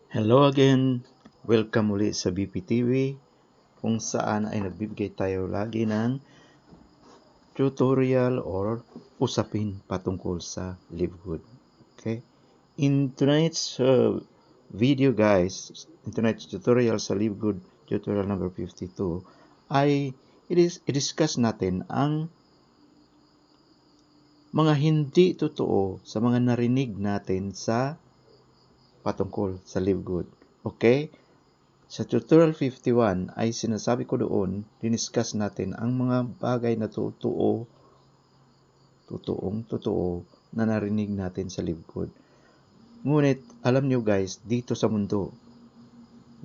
Hello again! Welcome ulit sa BPTV kung saan ay nagbibigay tayo lagi ng tutorial or usapin patungkol sa Live Good. Okay? In tonight's video guys, in tonight's tutorial sa Live Good tutorial number 52 ay i-discuss natin ang mga hindi totoo sa mga narinig natin sa patungkol sa Live Good. Okay? Sa tutorial 51 ay sinasabi ko doon, diniscuss natin ang mga bagay na totoong na narinig natin sa Live Good. Ngunit, alam nyo guys, dito sa mundo,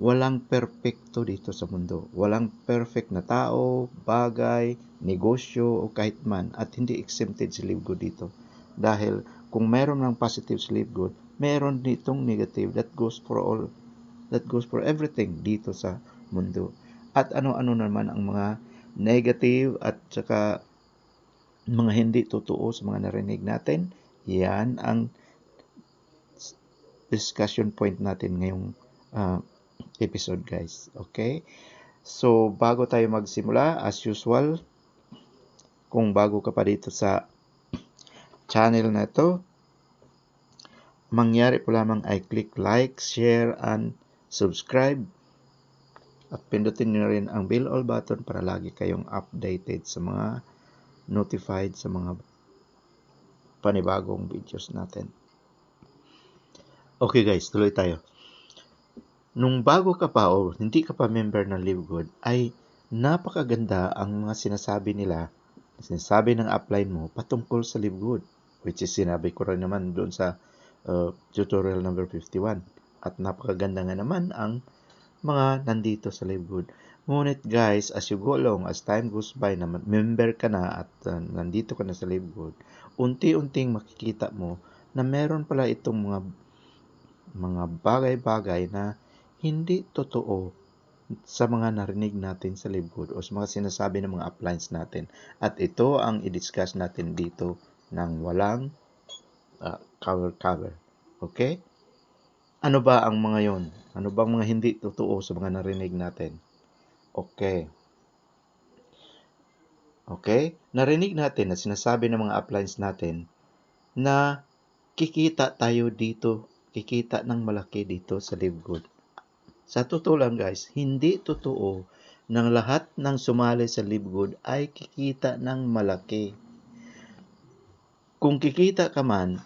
walang perpekto dito sa mundo. Walang perfect na tao, bagay, negosyo, o kahit man, at hindi exempted si Live Good dito. Dahil kung meron ng positive sa Live Good, meron ditong negative that goes for everything dito sa mundo. At ano-ano naman ang mga negative at saka mga hindi totoo sa mga narinig natin. Yan ang discussion point natin ngayong episode guys. Okay? So, bago tayo magsimula, as usual, kung bago ka pa dito sa channel na ito, mangyari po lamang ay click like, share, and subscribe. At pindutin nyo rin ang bell all button para lagi kayong updated sa mga notified sa mga panibagong videos natin. Okay guys, tuloy tayo. Nung bago ka pa o hindi ka pa member ng Live Good, ay napakaganda ang mga sinasabi nila, sinasabi ng upline mo patungkol sa Live Good, which is sinabi ko rin naman doon sa tutorial number 51. At napakaganda nga naman ang mga nandito sa Live Good. Ngunit guys, as you go along, as time goes by na member ka na at nandito ka na sa Live Good, unti-unting makikita mo na meron pala itong mga bagay-bagay na hindi totoo sa mga narinig natin sa Live Good o sa mga sinasabi ng mga uplines natin. At ito ang i-discuss natin dito ng walang cover. Okay? Ano ba ang mga yon? Ano bang mga hindi totoo sa mga narinig natin? Okay. Okay? Narinig natin na sinasabi ng mga uplines natin na kikita tayo dito, kikita ng malaki dito sa Live Good. Sa totoo lang guys, hindi totoo ng lahat ng sumali sa Live Good ay kikita ng malaki. Kung kikita ka man,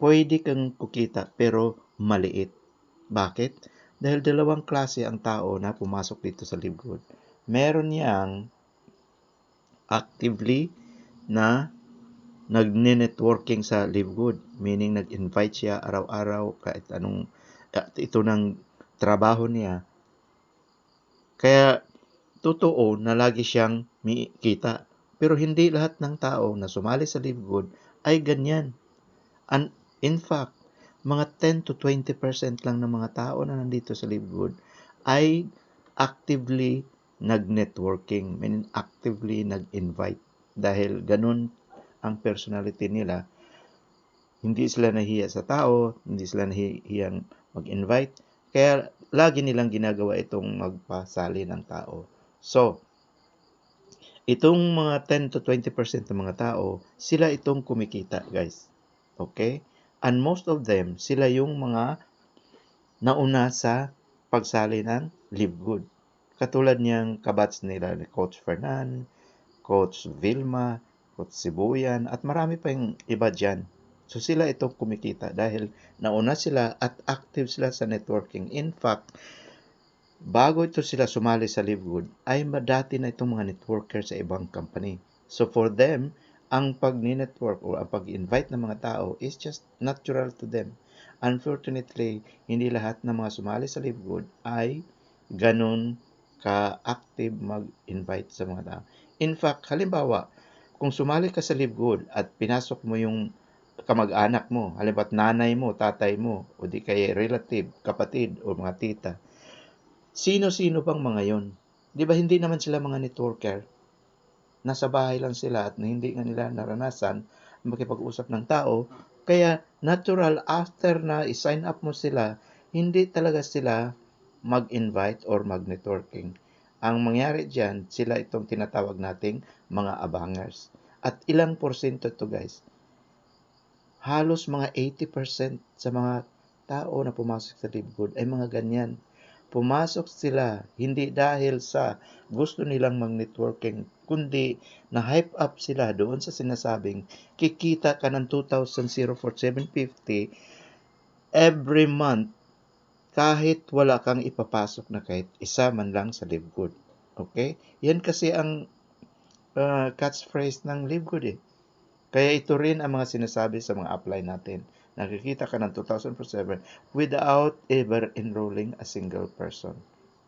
pwede kang kukita pero maliit. Bakit? Dahil dalawang klase ang tao na pumasok dito sa Live Good. Meron yang actively na nagne-networking sa Live Good, meaning nag-invite siya araw-araw kahit anong ito ng trabaho niya. Kaya totoo na lagi siyang may kita. Pero hindi lahat ng tao na sumali sa Live Good ay ganyan. And in fact, mga 10 to 20% lang ng mga tao na nandito sa Live Good ay actively nag-networking, meaning actively nag-invite. Dahil ganun ang personality nila. Hindi sila nahiya sa tao, hindi sila nahihiyang mag-invite. Kaya lagi nilang ginagawa itong magpasali ng tao. So, itong mga 10 to 20% ng mga tao, sila itong kumikita, guys. Okay? And most of them, sila yung mga nauna sa pagsali ng Live Good. Katulad niyang kabats nila ni Coach Fernan, Coach Vilma, Coach Sibuyan, at marami pa yung iba dyan. So sila itong kumikita dahil nauna sila at active sila sa networking. In fact, bago ito sila sumali sa Live Good, ay dati na itong mga networker sa ibang company. So for them, ang pag-network o ang pag-invite ng mga tao is just natural to them. Unfortunately, hindi lahat ng mga sumali sa Live Good ay ganun ka-active mag-invite sa mga tao. In fact, halimbawa, kung sumali ka sa Live Good at pinasok mo yung kamag-anak mo, halimbawa nanay mo, tatay mo, o di kaya relative, kapatid, o mga tita, sino-sino bang mga yon? Di ba hindi naman sila mga networker? Nasa bahay lang sila at hindi nga nila naranasan makipag-usap ng tao. Kaya natural after na i-sign up mo sila, hindi talaga sila mag-invite or mag-networking. Ang mangyari dyan, sila itong tinatawag nating mga abangers. At ilang porsyento to guys? Halos mga 80% sa mga tao na pumasok sa Live Good ay mga ganyan. Pumasok sila hindi dahil sa gusto nilang mag-networking, kundi na-hype up sila doon sa sinasabing kikita ka ng 2,000 for 750 every month kahit wala kang ipapasok na kahit isa man lang sa Live Good. Okay? Yan kasi ang catchphrase ng Live Good eh. Kaya ito rin ang mga sinasabi sa mga upline natin. Nakikita ka ng 2,000 per 7 without ever enrolling a single person.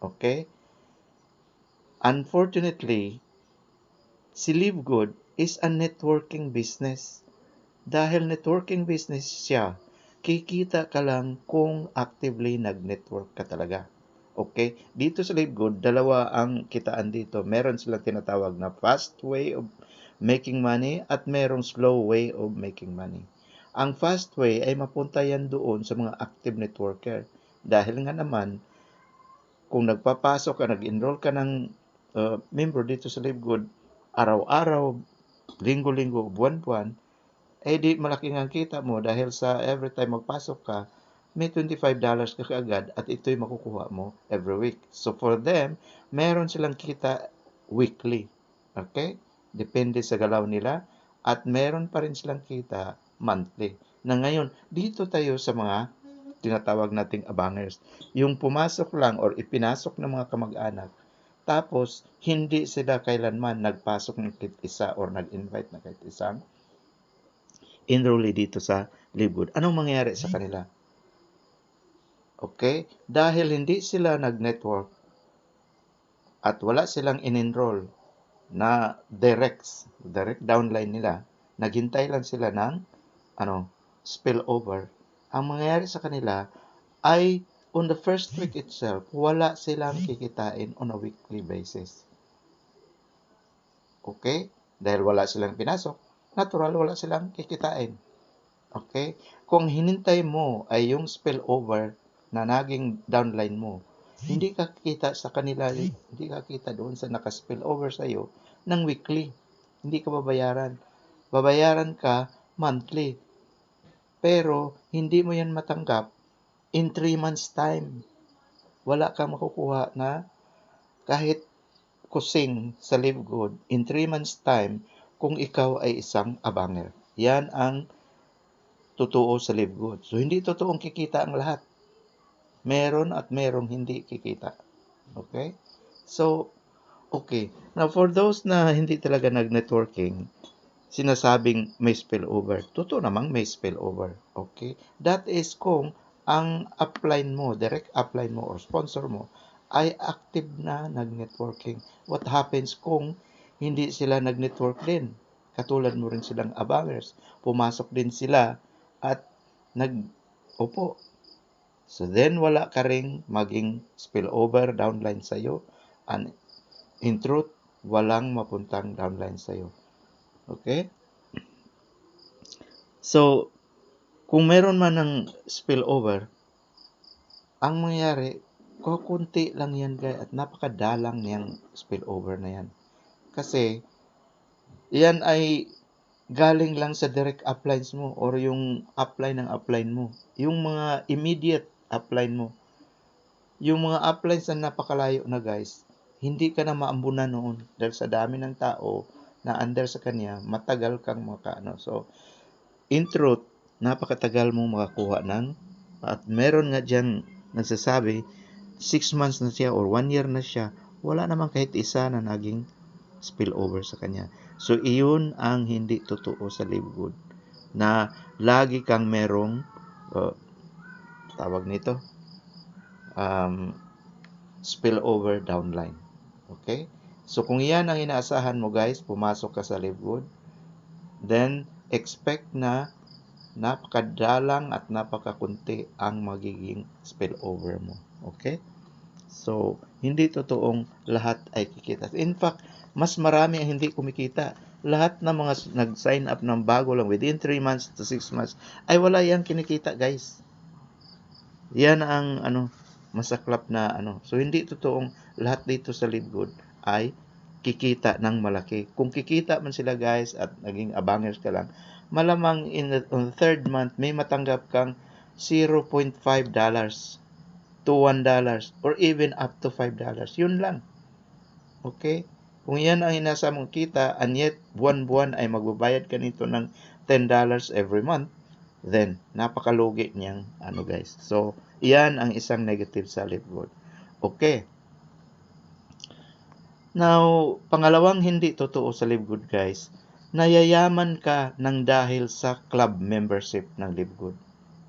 Okay? Unfortunately, si Live Good is a networking business. Dahil networking business siya, kikita ka lang kung actively nag-network ka talaga. Okay? Dito sa Live Good, dalawa ang kitaan dito. Meron silang tinatawag na fast way of making money at merong slow way of making money. Ang fast way ay mapunta yan doon sa mga active networker. Dahil nga naman, kung nagpapasok ka, nag-enroll ka ng member dito sa Live Good, araw-araw, linggo-linggo, buwan-buwan, eh di malaki ang kita mo dahil sa every time magpasok ka, may $25 ka kaagad at ito'y makukuha mo every week. So for them, meron silang kita weekly. Okay? Depende sa galaw nila. At meron pa rin silang kita monthly. Na ngayon, dito tayo sa mga tinatawag nating abangers. Yung pumasok lang or ipinasok ng mga kamag-anak, tapos hindi sila kailanman nagpasok ng kahit isa or nag-invite na kahit isang enrollee dito sa Live Good. Anong mangyayari sa kanila? Okay? Dahil hindi sila nag-network at wala silang in-enroll na direct downline nila, naghintay lang sila ng spillover. Ang mangyayari sa kanila ay on the first week itself, wala silang kikitain on a weekly basis. Okay? Dahil wala silang pinasok, natural wala silang kikitain. Okay? Kung hinintay mo ay yung spillover na naging downline mo, hindi ka kita sa kanila, hindi ka kita doon sa naka-spillover sa iyo ng weekly. Hindi ka babayaran. Babayaran ka monthly. Pero hindi mo yan matanggap in 3 months time. Wala kang makukuha na kahit kusing sa Live Good in 3 months time kung ikaw ay isang abanger. Yan ang totoo sa Live Good. So, hindi totoong kikita ang lahat. Meron at merong hindi kikita. Okay? So, okay. Now, for those na hindi talaga nag-networking, sinasabing may spillover. Totoo namang may spillover. Okay? That is kung ang upline mo, direct upline mo or sponsor mo ay active na nag-networking. What happens kung hindi sila nag-network din? Katulad mo rin silang abangers. Pumasok din sila at nag-upo. So then wala ka ring maging spillover downline sa'yo. And in truth, walang mapuntang downline sa'yo. Okay? So, kung meron man ng spillover, ang mangyayari, kukunti lang yan guys at napakadalang niyang spillover na yan. Kasi, yan ay galing lang sa direct uplines mo or yung upline ng upline mo. Yung mga immediate upline mo. Yung mga uplines na napakalayo na guys, hindi ka na maambunan noon dahil sa dami ng tao na under sa kanya, matagal kang makaano. So, in truth, napakatagal mong makakuha ng at meron nga dyan nagsasabi 6 months na siya or 1 year na siya, wala namang kahit isa na naging spillover sa kanya. So, iyon ang hindi totoo sa Live Good. Na lagi kang merong tawag nito spillover downline. Okay? So, kung yan ang inaasahan mo guys, pumasok ka sa Live Good, then expect na napakadalang at napakakunti ang magiging spillover mo. Okay? So, hindi totoong lahat ay kikita. In fact, mas marami ang hindi kumikita. Lahat ng mga nag-sign up ng bago lang within 3 months to 6 months ay wala yang kinikita, guys. Yan ang masaklap na So hindi totoong lahat dito sa Live Good ay kikita ng malaki. Kung kikita man sila guys at naging abangers ka lang, malamang on the third month may matanggap kang $0.5 to $1 or even up to $5. Yun lang. Okay? Kung yan ang inasa mong kita and yet buwan-buwan ay magbabayad ka nito ng $10 every month, then napakalugi niyang guys. So, iyan ang isang negative sa Live Good. Okay. Now, pangalawang hindi totoo sa Live Good guys, nayayaman ka ng dahil sa club membership ng Live Good.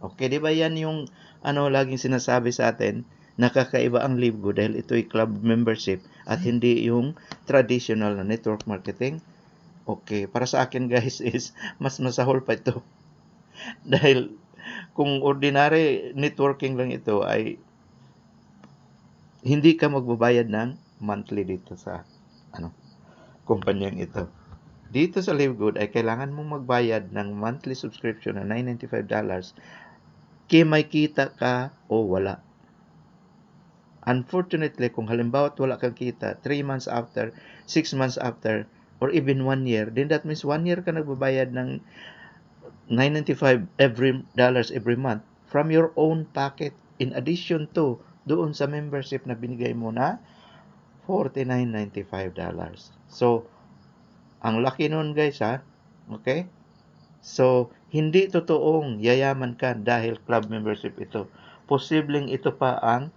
Okay, di ba yan yung laging sinasabi sa atin, nakakaiba ang Live Good dahil ito'y club membership at hindi yung traditional na network marketing. Okay, para sa akin guys is mas masahol pa ito. Dahil kung ordinary networking lang ito ay hindi ka magbabayad ng monthly dito sa kumpanyang ito. Dito sa Live Good ay kailangan mong magbayad ng monthly subscription na $995 kaya may kita ka o wala. Unfortunately, kung halimbawa wala kang kita 3 months after, 6 months after, or even 1 year, then that means 1 year ka nagbabayad ng $995 every month from your own pocket in addition to doon sa membership na binigay mo na $49.95. So, ang laki nun guys ha. Okay? So, hindi totoong yayaman ka dahil club membership ito. Posibleng ito pa ang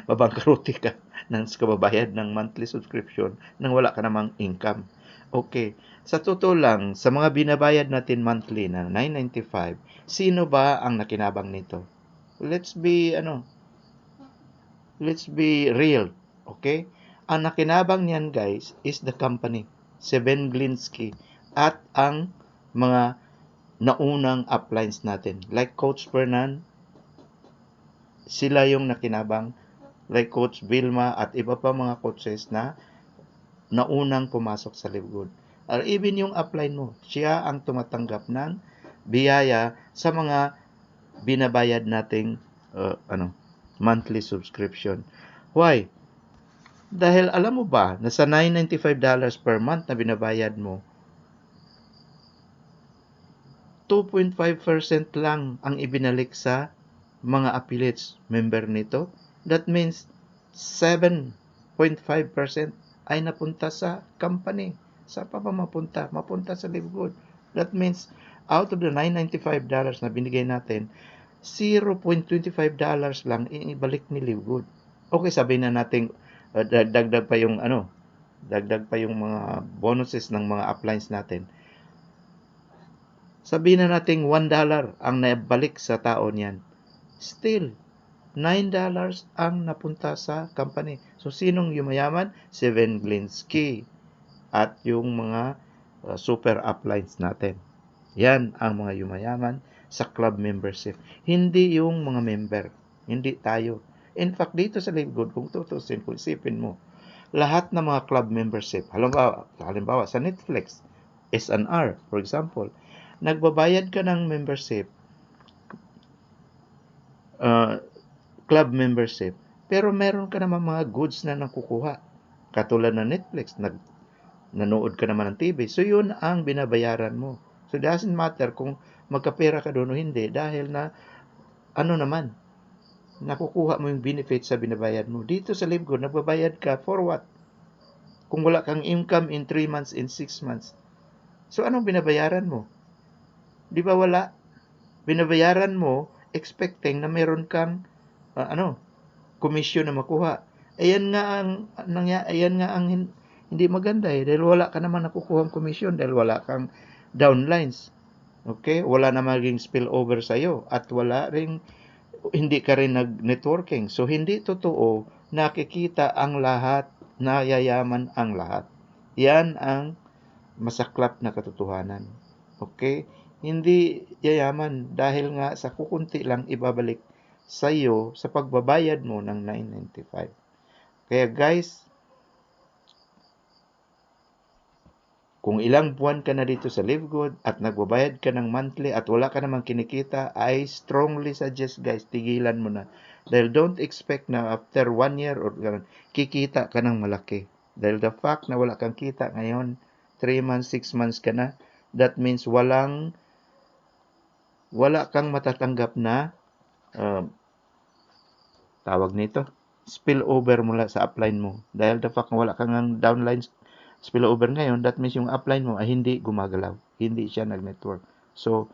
mabangkaruti ka ng kababayad ng monthly subscription nang wala ka namang income. Okay. Sa totoo lang, sa mga binabayad natin monthly na $995, sino ba ang nakinabang nito? Let's be real. Okay? Ang nakinabang niyan guys is the company, si Ben Glinsky, at ang mga naunang uplines natin. Like Coach Fernan, sila yung nakinabang. Like Coach Vilma at iba pa mga coaches na naunang pumasok sa Live Good. Or even yung upline mo, siya ang tumatanggap ng biyaya sa mga binabayad nating monthly subscription. Why? Dahil alam mo ba na sa $995 per month na binabayad mo, 2.5% lang ang ibinalik sa mga affiliates member nito. That means 7.5% ay napunta sa company. Sa pa mapunta? Mapunta sa Live Good. That means out of the $995 na binigay natin, $0.25 lang ibalik ni Live Good. Okay, sabihin na natin dagdag pa yung mga bonuses ng mga uplines natin. Sabihin na natin $1 ang naibalik sa tao niyan. Still, $9 ang napunta sa company. So, sinong yumayaman? Si Ben Glinsky at yung mga super uplines natin. Yan ang mga yumayaman sa club membership. Hindi yung mga member. Hindi tayo. In fact, dito sa Live Good, kung tutusin, kung isipin mo, lahat ng mga club membership, halimbawa sa Netflix, S&R, for example, nagbabayad ka ng membership, club membership, pero meron ka naman mga goods na nakukuha. Katulad ng Netflix, nanood ka naman ng TV. So, yun ang binabayaran mo. So, it doesn't matter kung magkapera ka doon o hindi dahil na, naman, nakukuha mo yung benefit sa binabayad mo. Dito sa Live Good, nagbabayad ka for what? Kung wala kang income in 3 months, in 6 months. So, anong binabayaran mo? Di ba wala? Binabayaran mo expecting na meron kang komisyon na makuha. Ayan nga ang hindi maganda dahil wala ka naman nakukuhang komisyon dahil wala kang downlines. Okay? Wala na maging spillover sa iyo at hindi ka rin nag-networking. So, hindi totoo nakikita ang lahat, nayayaman ang lahat. Yan ang masaklap na katotohanan. Okay? Hindi yayaman dahil nga sa kukunti lang ibabalik sa iyo sa pagbabayad mo ng $995. Kaya guys, Kung ilang buwan ka na dito sa Livegood at nagbabayad ka ng monthly at wala ka namang kinikita, I strongly suggest guys, tigilan mo na. Dahil don't expect na after 1 year or kikita ka ng malaki. Dahil the fact na wala kang kita ngayon, 3 months, 6 months ka na, that means wala kang matatanggap na tawag nito, spillover mula sa upline mo. Dahil the fact na wala kang downline spillover ngayon, that means yung upline mo ay hindi gumagalaw. Hindi siya nag-network. So,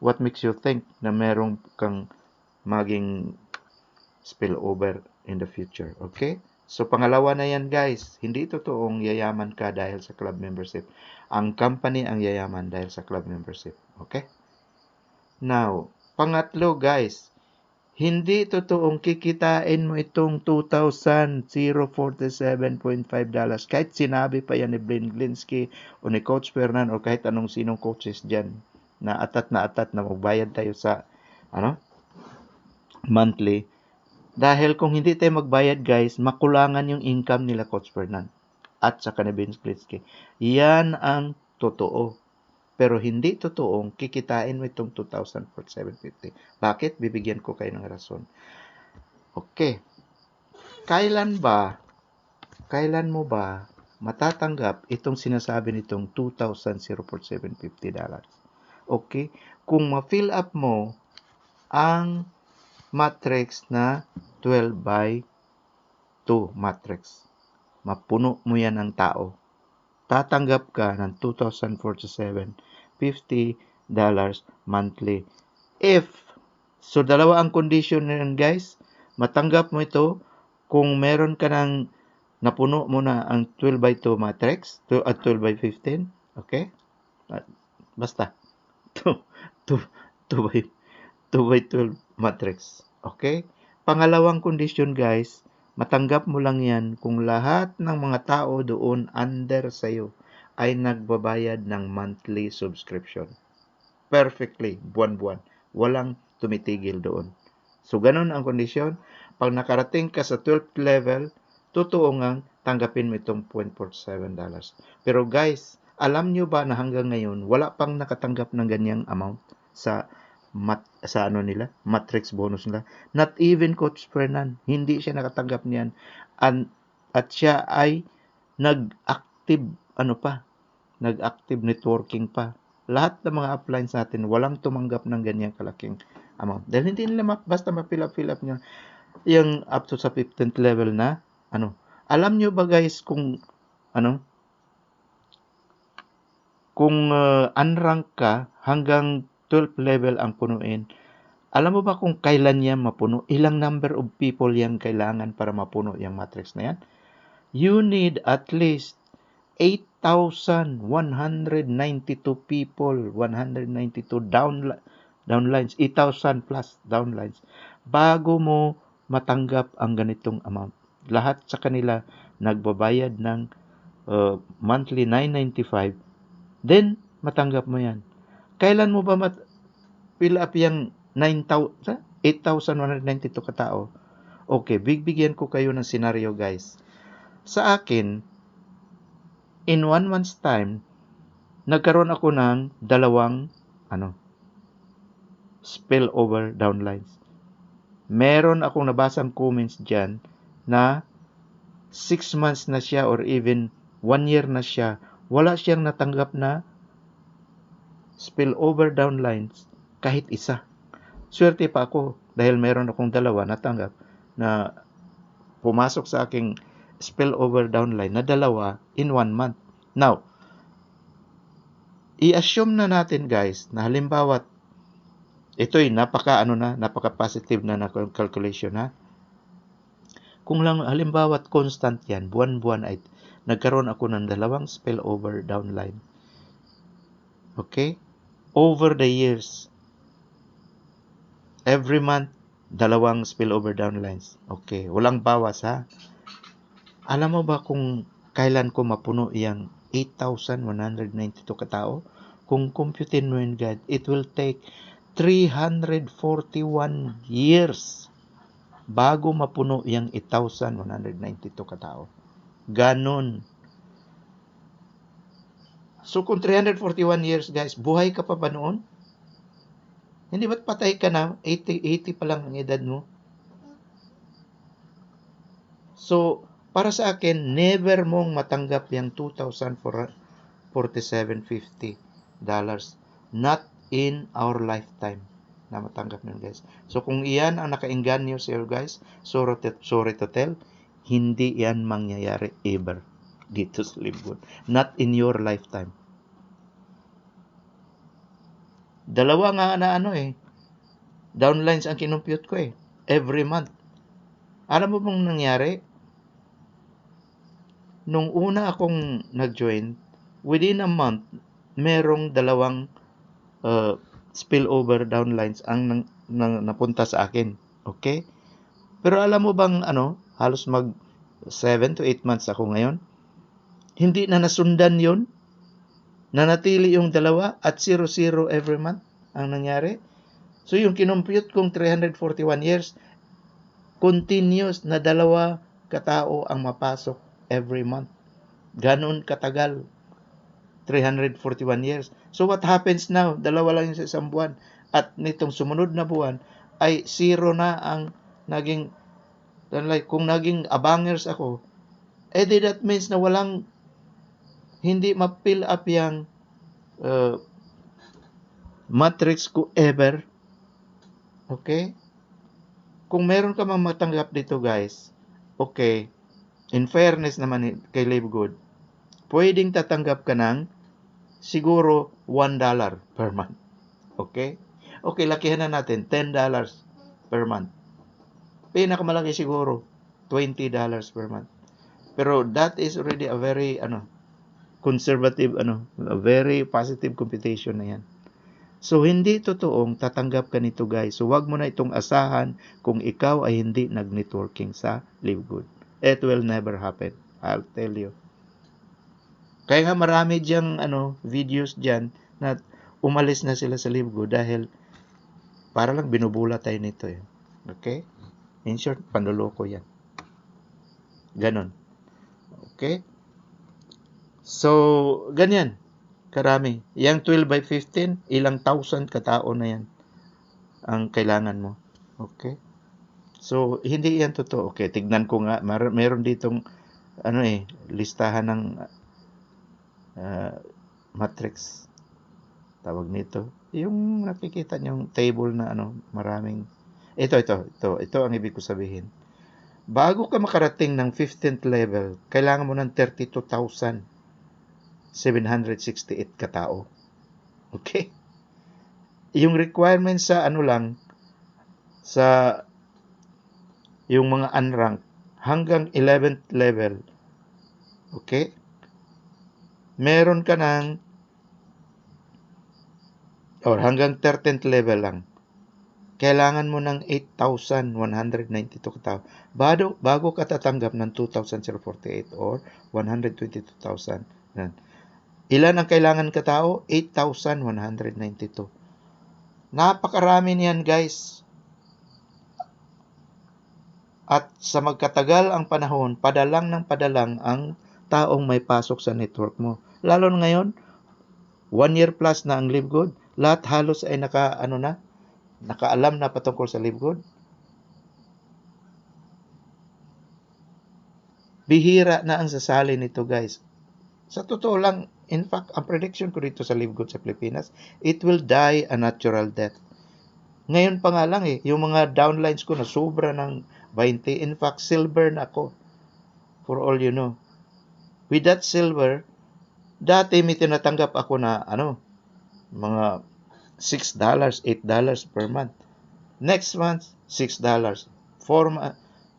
what makes you think na meron kang maging spillover in the future? Okay? So, pangalawa na yan guys. Hindi totoong yayaman ka dahil sa club membership. Ang company ang yayaman dahil sa club membership. Okay? Now, pangatlo guys, hindi totoong kikitain mo itong $2,047.5 kahit sinabi pa yan ni Blaine Glinsky o ni Coach Fernan o kahit anong sinong coaches dyan na atat na magbayad tayo sa monthly. Dahil kung hindi tayo magbayad guys, makulangan yung income nila Coach Fernan at saka ni Blaine Glinsky. Yan ang totoo. Pero hindi totoong kikitain mo itong 2,750. Bakit? Bibigyan ko kayo ng rason. Okay. Kailan mo ba matatanggap itong sinasabi nitong $2,047.50? Okay? Kung ma-fill up mo ang matrix na 12 by 2 matrix. Mapuno mo yan ng tao. Tatanggap ka ng $2,047.50 monthly. So dalawa ang condition na yan guys. Matanggap mo ito kung meron ka ng napuno mo na ang 12 by 2 matrix at 12 by 15. Okay? Basta. 2 by 12 matrix. Okay? Pangalawang condition guys, matanggap mo lang yan kung lahat ng mga tao doon under sa'yo ay nagbabayad ng monthly subscription. Perfectly, buwan-buwan. Walang tumitigil doon. So, ganun ang kondisyon. Pag nakarating ka sa 12th level, totoo ngang tanggapin mo itong $0.47. Pero guys, alam nyo ba na hanggang ngayon, wala pang nakatanggap ng ganyang amount sa matrix bonus nila. Not even Coach Fernan, hindi siya nakatanggap niyan. At siya ay nag-active networking pa. Lahat ng mga uplines natin, walang tumanggap ng ganyang kalaking amount. Dahil hindi nila basta ma-fill up nyo yung up to sa 15th level na Alam nyo ba guys kung unrank ka hanggang 12th level ang punuin, alam mo ba kung kailan yan mapuno? Ilang number of people yan kailangan para mapuno yung matrix na yan? You need at least 8,192 people, 192 downlines, 8,000 plus downlines, bago mo matanggap ang ganitong amount. Lahat sa kanila nagbabayad ng monthly $995, then matanggap mo yan. Kailan mo ba fill up yung 8,192 katao? Okay, bigyan ko kayo ng scenario guys. Sa akin, in 1 month's time, nagkaroon ako ng dalawang spillover downlines. Meron akong nabasang comments dyan na 6 months na siya or even 1 year na siya, wala siyang natanggap na spillover downlines kahit isa. Swerte pa ako dahil meron akong dalawa natanggap na pumasok sa aking spillover downline na dalawa in 1 month. Now, i-assume na natin guys na halimbawa ito'y napaka-positive na calculation ha. Kung lang halimbawa constant yan, buwan-buwan ay nagkaroon ako ng dalawang spillover downline. Okay? Over the years, every month, dalawang spillover downlines. Okay, walang bawas ha. Alam mo ba kung kailan ko mapuno yung 8,192 katao? Kung computin mo yun, God, it will take 341 years bago mapuno yung 8,192 katao. Ganon So kung 341 years guys, buhay ka pa ba noon? Hindi ba't patay ka na? 80 pa lang ang edad mo. So, para sa akin, never mong matanggap yung $2,047.50. Not in our lifetime na matanggap nyo guys. So, kung iyan ang nakainganyo sa'yo guys, sorry to tell, hindi yan mangyayari ever dito sa Libgood. Not in your lifetime. Dalawa nga na downlines ang kinumpute ko every month. Alam mo bang nangyari? Nung una akong nag-join, within a month, merong dalawang spillover downlines ang napunta sa akin. Okay? Pero alam mo bang halos mag 7 to 8 months ako ngayon? Hindi na nasundan yun. Nanatili yung dalawa at 0 every month ang nangyari. So yung kinumpute kong 341 years, continuous na dalawa katao ang mapasok every month. Ganon katagal. 341 years. So what happens now? Dalawa lang yung sa isang buwan. At nitong sumunod na buwan ay 0 na ang naging, like, kung naging abangers ako, that means na hindi ma-fill up yung matrix ko ever. Okay? Kung meron ka mang matanggap dito guys, okay, in fairness naman kay Livegood, pwedeng tatanggap ka ng siguro $1 per month. Okay? Okay, lakihan na natin, $10 per month. Pinakamalaki siguro, $20 per month. Pero that is already a very, conservative, a very positive computation na yan. So, hindi totoong tatanggap ka nito guys. So, wag mo na itong asahan kung ikaw ay hindi nag-networking sa Livegood. It will never happen. I'll tell you. Kaya nga marami diyang videos diyan na umalis na sila sa Livegood dahil para lang binubula tayo nito Okay? In short, panloloko yan. Ganon. Okay? So, ganyan. Karami. Yang 12 by 15, ilang thousand katao na yan ang kailangan mo. Okay? So, hindi yan totoo. Okay, tignan ko nga. Meron ditong listahan ng matrix. Tawag nito. Yung nakikita niyong table na maraming. Ito ang ibig ko sabihin. Bago ka makarating ng 15th level, kailangan mo ng 32,768 katao. Okay? Yung requirement sa sa yung mga unranked, hanggang 11th level, okay? Meron ka ng, or hanggang 13th level lang, kailangan mo ng 8,192 katao. Bago ka tatanggap ng 2,048 or 122,000. Ilan ang kailangan katao? 8,192. Napakarami niyan guys. At sa magkatagal ang panahon, padalang ang taong may pasok sa network mo. Lalo na ngayon, 1 year plus na ang Livegood, lahat halos ay nakaalam na patungkol sa Livegood. Bihira na ang sasali nito guys. Sa totoo lang, in fact, ang prediction ko dito sa Livegood sa Pilipinas, it will die a natural death. Ngayon pa nga lang yung mga downlines ko na sobra ng 20. In fact, silver na ako. For all you know. With that silver, dati may tinatanggap ako na mga $6, $8 per month. Next month, $6.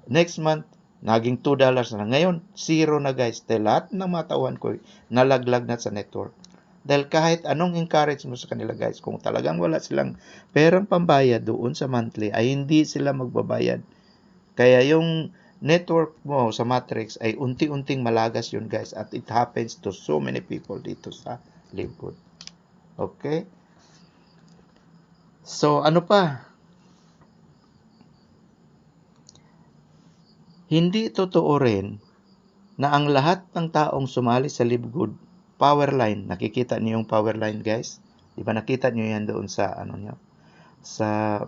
Next month, naging $2 na. Ngayon, 0 na guys. Dahil lahat ng matawan ko nalaglag na sa network. Dahil kahit anong encourage mo sa kanila guys, kung talagang wala silang perang pambayad doon sa monthly, ay hindi sila magbabayad. Kaya yung network mo sa Matrix ay unti-unting malagas yun guys. At it happens to so many people dito sa Livegood. Okay? So, ano pa? Hindi totoo rin na ang lahat ng taong sumali sa Livegood power line. Nakikita niyo yung power line, guys? Di ba nakita niyo yan doon sa ano niyo? Sa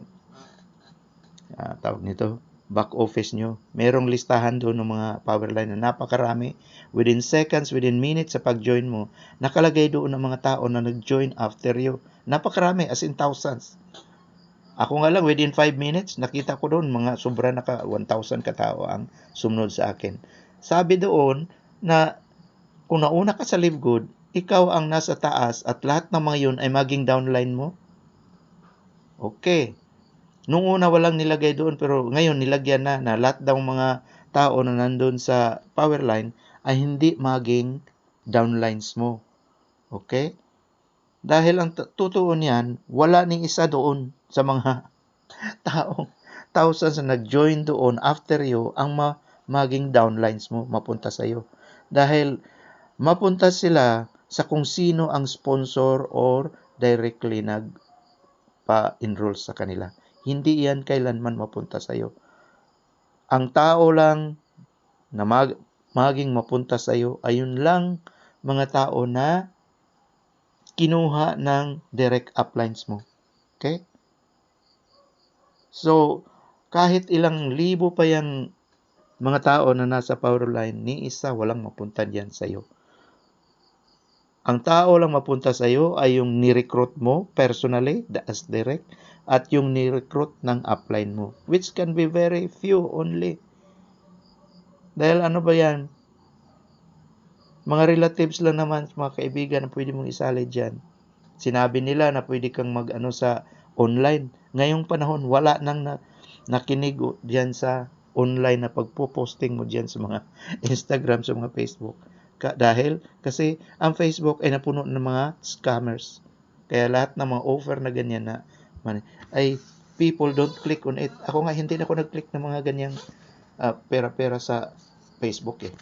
tawag nito, back office nyo. Merong listahan doon ng mga power line na napakarami. Within seconds, within minutes sa pag-join mo, nakalagay doon ng mga tao na nag-join after you. Napakarami, as in thousands. Ako nga lang, within 5 minutes, nakita ko doon, mga sobra na 1,000 katao ang sumunod sa akin. Sabi doon na kung nauna ka sa Live Good, ikaw ang nasa taas at lahat ng mga yun ay maging downline mo. Okay. Nung una walang nilagay doon pero ngayon nilagyan na lahat daw mga tao na nandun sa power line ay hindi maging downlines mo. Okay? Dahil ang totoo niyan, wala ning isa doon sa mga taong thousands na nag-join doon after you ang maging downlines mo, mapunta sa iyo. Dahil mapunta sila sa kung sino ang sponsor or directly nagpa-enroll sa kanila. Hindi yan kailanman mapunta sa iyo. Ang tao lang na maging mapunta sa iyo ay yun lang mga tao na kinuha ng direct uplines mo. Okay? So, kahit ilang libo pa yung mga tao na nasa power line, ni isa walang mapunta diyan sa iyo. Ang tao lang mapunta sa iyo ay yung ni-recruit mo personally, as direct, at yung ni-recruit ng upline mo, which can be very few only. Dahil ano ba yan? Mga relatives lang naman, mga kaibigan na pwede mong isali dyan. Sinabi nila na pwede kang mag-ano sa online. Ngayong panahon, wala nang nakinig dyan sa online na pagpo-posting mo dyan sa mga Instagram, sa mga Facebook. Dahil kasi ang Facebook ay napuno ng mga scammers. Kaya lahat ng mga offer na ganyan na ay people don't click on it. Ako nga hindi na ako nag-click ng mga ganyang pera-pera sa Facebook eh.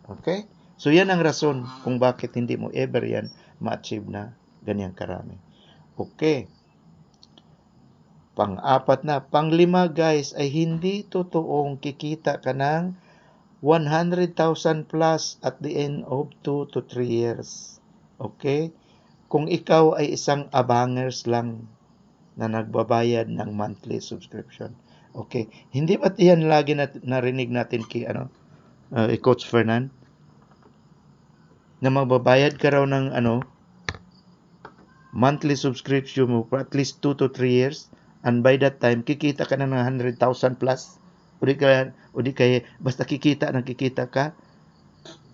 Okay? So yan ang rason kung bakit hindi mo ever yan ma-achieve na ganyang karami. Okay. Pang-apat na. Pang-lima guys ay hindi totoong kikita ka ng 100,000 plus at the end of 2 to 3 years. Okay? Kung ikaw ay isang abangers lang na nagbabayad ng monthly subscription. Okay. Hindi ba't yan lagi narinig natin kay Coach Fernan? Na magbabayad ka raw ng monthly subscription mo for at least 2 to 3 years and by that time kikita ka na ng 100,000 plus o di kaya basta kikita ka.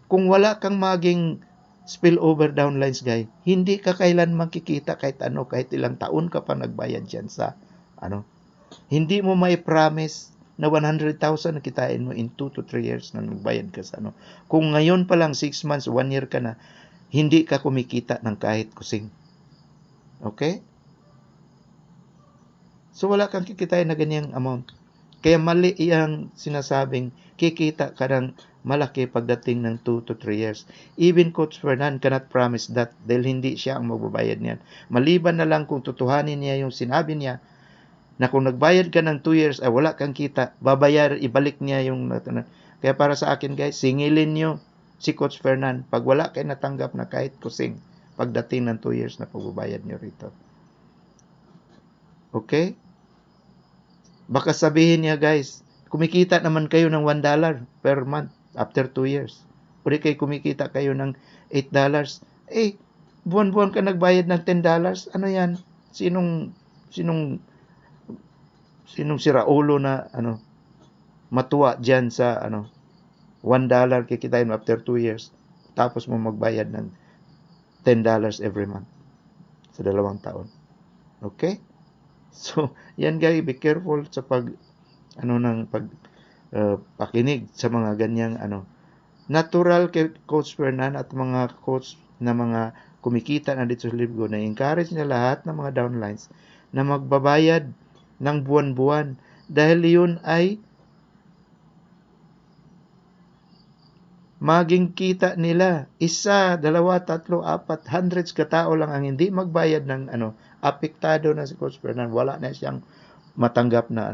Kung wala kang maging spillover downlines guy, hindi ka kailanman kikita kahit ilang taon ka pa nagbayad dyan sa hindi mo may promise na 100,000 na kitain mo in 2 to 3 years na nagbayad ka sa Kung ngayon pa lang 6 months, 1 year ka na, hindi ka kumikita ng kahit kusing. Okay? So wala kang kikitain na ganyang amount. Kaya mali iyang sinasabing kikita ka ng malaki pagdating ng 2 to 3 years. Even Coach Fernan cannot promise that dahil hindi siya ang magbabayad niyan. Maliban na lang kung tutuhanin niya yung sinabi niya na kung nagbayad ka ng 2 years ay wala kang kita, ibalik niya yung Kaya para sa akin guys, singilin nyo si Coach Fernan pag wala kayo natanggap na kahit kusing pagdating ng 2 years na pagbabayad nyo rito. Okay? Baka sabihin niya guys, kumikita naman kayo ng $1 per month after 2 years. O di kayo kumikita kayo ng $8. Buwan-buwan ka nagbayad ng $10. Ano yan? Sinong si Raulo na matuwa diyan sa $1 kikitain mo after 2 years tapos mo magbayad ng $10 every month sa 2 taon. Okay? So, yan guys, be careful sa pakinig sa mga ganyang natural kay Coach Fernan at mga coach na mga kumikita na dito sa Live Good na encourage niya lahat ng mga downlines na magbabayad ng buwan-buwan dahil yun ay maging kita nila. 1, 2, 3, 4, hundreds katao lang ang hindi magbayad ng apektado na si Coach Fernan. Wala na siyang matanggap na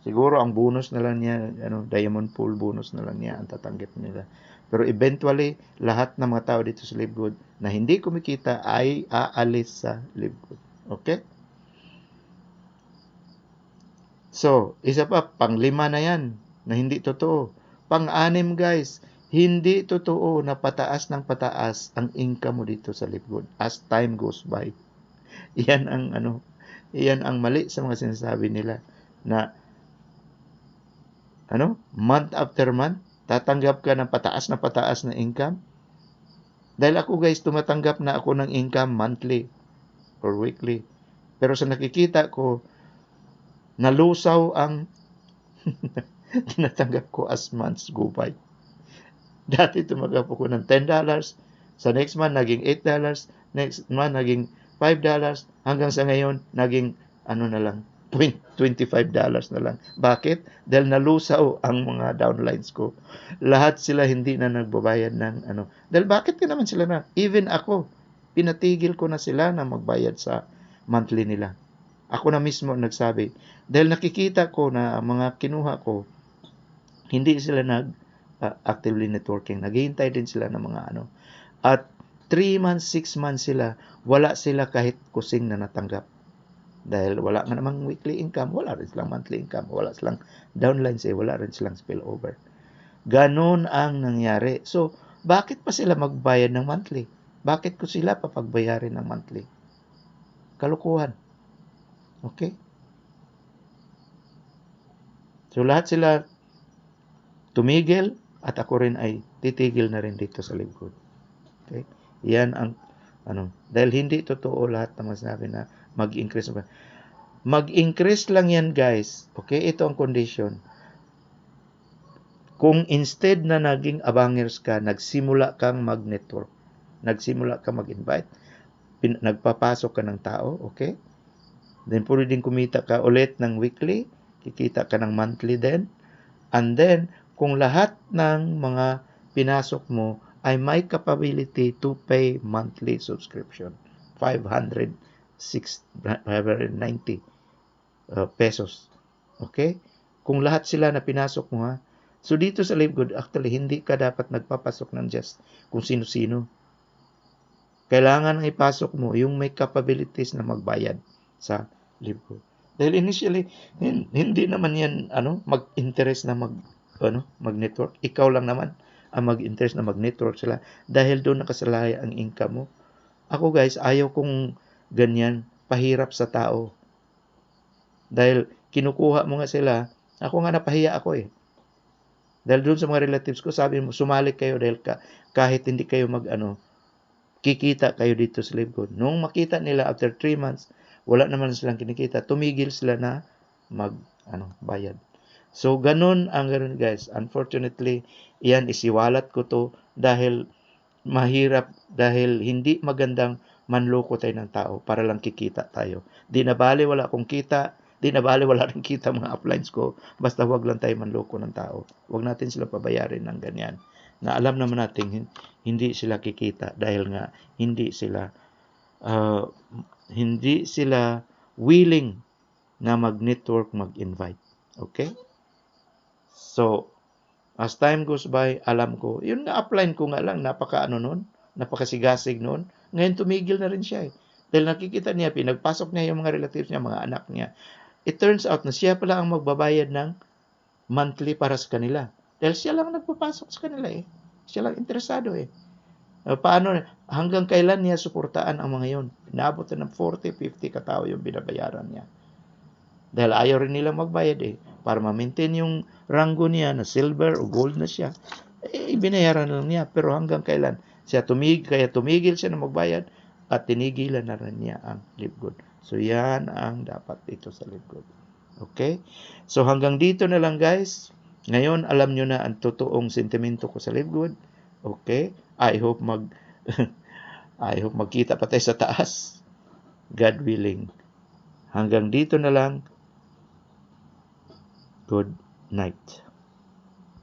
siguro ang bonus na lang niya, Diamond Pool bonus na lang niya ang tatanggap nila. Pero eventually, lahat ng mga tao dito sa Live Good na hindi kumikita ay aalis sa Live Good. Okay? So, isa pa, pang-5 na yan, na hindi totoo. Pang-6 guys, hindi totoo na pataas ng pataas ang income mo dito sa Live Good as time goes by. Iyan ang mali sa mga sinasabi nila na month after month, tatanggap ka ng pataas na income. Dahil ako guys, tumatanggap na ako ng income monthly or weekly. Pero sa nakikita ko, nalusaw ang tinatanggap ko as months go by. Dati tumatanggap ako ng $10, sa next month naging $8, next month naging $5, hanggang sa ngayon naging na lang, $25 na lang. Bakit? Dahil nalusaw ang mga downlines ko. Lahat sila hindi na nagbabayad ng Dahil bakit ka naman sila na? Even ako, pinatigil ko na sila na magbayad sa monthly nila. Ako na mismo nagsabi. Dahil nakikita ko na mga kinuha ko, hindi sila actively networking. Naghihintay din sila ng mga At 3 months, 6 months sila, wala sila kahit kusing na natanggap. Dahil wala nga namang weekly income, wala rin silang monthly income, wala silang downlines, wala rin silang spillover. Ganon ang nangyari. So, bakit pa sila magbayad ng monthly? Bakit ko sila papagbayarin ng monthly? Kalukuhan. Okay? So, lahat sila tumigil at ako rin ay titigil na rin dito sa Live Good. Okay? Yan ang dahil hindi totoo lahat ng sinabi na mag-increase. Mag-increase lang yan guys. Okay? Ito ang condition. Kung instead na naging abangers ka, nagsimula kang mag-network, nagsimula kang mag-invite, nagpapasok ka ng tao, okay? Then pwede din kumita ka ulit ng weekly, kikita ka ng monthly din. And then, kung lahat ng mga pinasok mo ay may capability to pay monthly subscription, 590 pesos. Okay? Kung lahat sila na pinasok mo ha. So dito sa Live Good, actually, hindi ka dapat nagpapasok ng just kung sino-sino. Kailangan ipasok mo yung may capabilities na magbayad sa Live Good. Dahil initially, hindi naman yan mag-interest na mag-network. Ikaw lang naman ang mag-interest na mag-network sila dahil doon nakasalaya ang income mo. Ako guys, ayaw kong ganyan, pahirap sa tao. Dahil kinukuha mo nga sila, ako nga napahiya ako eh. Dahil doon sa mga relatives ko, sabi mo, sumali kayo dahil kahit hindi kayo kikita kayo dito sa Live Good. Nung makita nila after 3 months, wala naman silang kinikita, tumigil sila na bayad. So, ganun guys. Unfortunately, iyan isiwalat ko to dahil mahirap, dahil hindi magandang manloko tayo ng tao para lang kikita tayo. Di na bali wala akong kita, di na bali wala rin kita mga uplines ko, basta wag lang tayo manloko ng tao. Wag natin sila pabayarin ng ganyan. Na alam naman natin hindi sila kikita dahil nga hindi sila willing na mag-network, mag-invite. Okay? So, as time goes by, alam ko, yun nga upline ko nga lang, napakasigasig noon. Ngayon tumigil na rin siya eh. Dahil nakikita niya, pinagpasok niya yung mga relatives niya, mga anak niya. It turns out na siya pala ang magbabayad ng monthly para sa kanila. Dahil siya lang nagpapasok sa kanila eh. Siya lang interesado eh. Paano, hanggang kailan niya suportaan ang mga yun? Inaabot na ng 40, 50 katao yung binabayaran niya. Dahil ayaw rin nilang magbayad eh. Para ma-maintain yung ranggo niya na silver o gold na siya, binayaran lang niya. Pero hanggang kailan? Kaya tumigil siya na magbayad at tinigilan na rin niya ang Live Good. So yan ang dapat dito sa Live Good. Okay? So hanggang dito na lang guys. Ngayon alam nyo na ang totoong sentimento ko sa Live Good. Okay? I hope magkita pa tayo sa taas. God willing. Hanggang dito na lang. Good night.